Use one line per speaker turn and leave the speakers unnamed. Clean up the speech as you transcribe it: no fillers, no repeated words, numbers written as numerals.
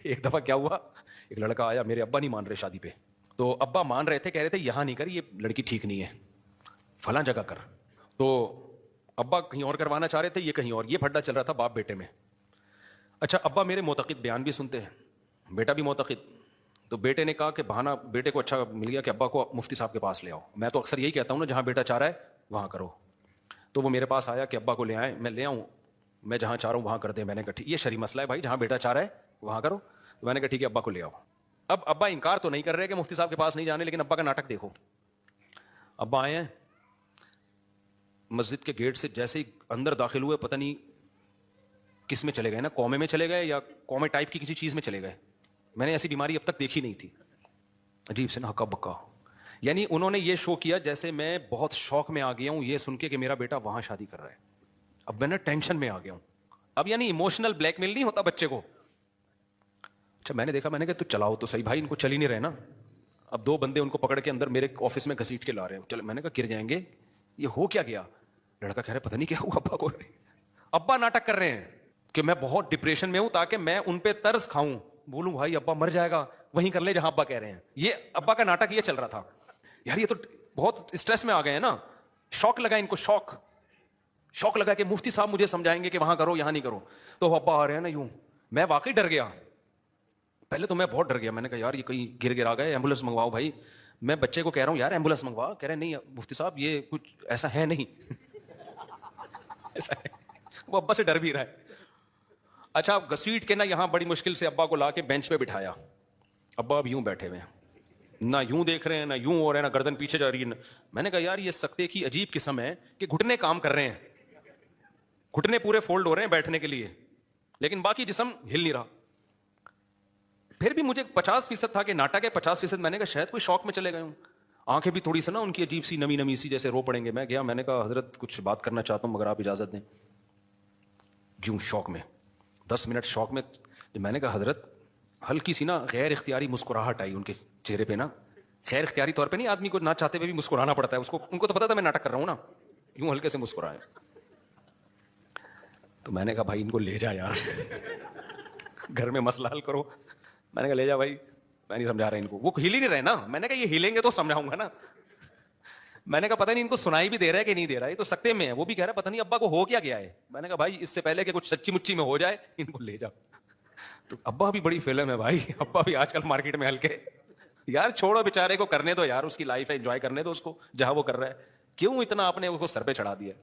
ایک دفعہ کیا ہوا, ایک لڑکا آیا, میرے ابا نہیں مان رہے شادی پہ, تو ابا مان رہے تھے, کہہ رہے تھے یہاں نہیں کر, یہ لڑکی ٹھیک نہیں ہے, فلاں جگہ کر. تو ابا کہیں اور کروانا چاہ رہے تھے, یہ کہیں اور. یہ پھڈا چل رہا تھا باپ بیٹے میں. اچھا ابا میرے معتقد بیان بھی سنتے ہیں, بیٹا بھی معتقد. تو بیٹے نے کہا کہ بہانہ بیٹے کو اچھا مل گیا کہ ابا کو مفتی صاحب کے پاس لے آؤ. میں تو اکثر یہی کہتا ہوں نا, جہاں بیٹا چاہ رہا ہے وہاں کرو. تو وہ میرے پاس آیا کہ ابا کو لے آئے. میں لے آؤں, میں جہاں چاہ رہا ہوں وہاں کر دیں. میں نے کہا ٹھیک, یہ شرعی مسئلہ ہے بھائی, جہاں بیٹا چاہ رہا ہے وہاں کرو. تو میں نے کہا ٹھیک ہے, ابا کو لے آؤ. اب ابا انکار تو نہیں کر رہے کہ مفتی صاحب کے پاس نہیں جانے, لیکن ابا کا ناٹک دیکھو. ابا آئے ہیں, مسجد کے گیٹ سے جیسے ہی اندر داخل ہوئے, پتہ نہیں کس میں چلے گئے نا, قومے میں چلے گئے یا قومے ٹائپ کی کسی چیز میں چلے گئے. میں نے ایسی بیماری اب تک دیکھی نہیں تھی, عجیب سے نا ہکا بکا. یعنی انہوں نے یہ شو کیا جیسے میں بہت شوق میں آ گیا ہوں یہ سن کے کہ میرا بیٹا وہاں شادی کر رہا ہے. اب میں نا ٹینشن میں آ گیا ہوں. اب یعنی ایموشنل بلیک میل نہیں ہوتا بچے کو. اچھا میں نے دیکھا, میں نے کہا تو چلاؤ تو صحیح بھائی, ان کو چل ہی نہیں رہے نا. اب دو بندے ان کو پکڑ کے اندر میرے آفس میں گھسیٹ کے لا رہے ہیں. چل میں نے کہا گر جائیں گے, یہ ہو کیا گیا. لڑکا کہہ رہا پتہ نہیں کیا ہوا ابا کو. ابا ناٹک کر رہے ہیں کہ میں بہت ڈپریشن میں ہوں تاکہ میں ان پہ ترس کھاؤں. بولوں بھائی ابا مر جائے گا, وہیں کر لے جہاں ابا کہہ رہے ہیں. یہ ابا کا ناٹک یہ چل رہا تھا. یار یہ تو بہت اسٹریس میں آ گئے ہیں نا. شوق لگا ان کو, شوق لگا کہ مفتی صاحب مجھے سمجھائیں گے کہ وہاں کرو یہاں نہیں کرو. تو ابا آ رہے ہیں نا یوں. میں واقعی ڈر گیا, پہلے تو میں بہت ڈر گیا. میں نے کہا یار یہ کہیں گر گرا گئے, ایمبولینس منگواؤ بھائی. میں بچے کو کہہ رہا ہوں یار ایمبولینس منگوا, کہہ رہے نہیں مفتی صاحب یہ کچھ ایسا ہے نہیں. ایسا ہے. وہ ابا سے ڈر بھی رہا ہے. اچھا گھسیٹ کے نا یہاں بڑی مشکل سے ابا کو لا کے بینچ پہ بٹھایا. ابا اب یوں بیٹھے ہوئے ہیں, نہ یوں دیکھ رہے ہیں نہ یوں ہو رہے ہیں, نہ گردن پیچھے جا رہی ہے. میں نے کہا یار یہ سکتے کی عجیب قسم ہے کہ گھٹنے کام کر رہے ہیں, گھٹنے پورے فولڈ ہو رہے ہیں بیٹھنے کے لیے, لیکن باقی جسم ہل نہیں رہا. پھر بھی مجھے 50% تھا کہ ناٹک ہے, 50% میں نے کہا شاید کوئی شوق میں چلے گئے ہوں. آنکھیں بھی تھوڑی سی نا ان کی عجیب سی نمی سی جیسے رو پڑیں گے. میں گیا, میں نے کہا حضرت کچھ بات کرنا چاہتا ہوں مگر آپ اجازت دیں. کیوں شوق میں 10 منٹ شوق میں. میں نے کہا حضرت, ہلکی سی نا غیر اختیاری مسکراہٹ آئی ان کے چہرے پہ نا. غیر اختیاری طور پہ نہیں, آدمی کو نہ چاہتے ہوئے بھی مسکرانا پڑتا ہے اس کو. ان کو تو پتا تھا میں ناٹک کر رہا ہوں نا, یوں ہلکے سے مسکرائے. تو میں نے کہا بھائی ان کو لے جا یار, گھر میں مسئلہ حل کرو. میں نے کہا لے جا بھائی, میں نہیں سمجھا رہا ان کو. وہ ہل ہی نہیں رہے نا. میں نے کہا یہ ہلیں گے تو سمجھاؤں گا نا. میں نے کہا پتہ نہیں ان کو سنائی بھی دے رہا ہے کہ نہیں دے رہا ہے, تو سکتے میں ہے. وہ بھی کہہ رہا ہے پتہ نہیں ابا کو ہو کیا گیا ہے. میں نے کہا بھائی اس سے پہلے کہ کچھ سچی مچی میں ہو جائے ان کو لے جاؤ. تو ابا بھی بڑی فلم ہے بھائی, ابا بھی آج کل مارکیٹ میں ہلکے. یار چھوڑو بیچارے کو کرنے دو یار, اس کی لائف ہے, انجوائے کرنے دو اس کو جہاں وہ کر رہا ہے. کیوں اتنا آپ نے اس کو سر پہ چڑھا دیا.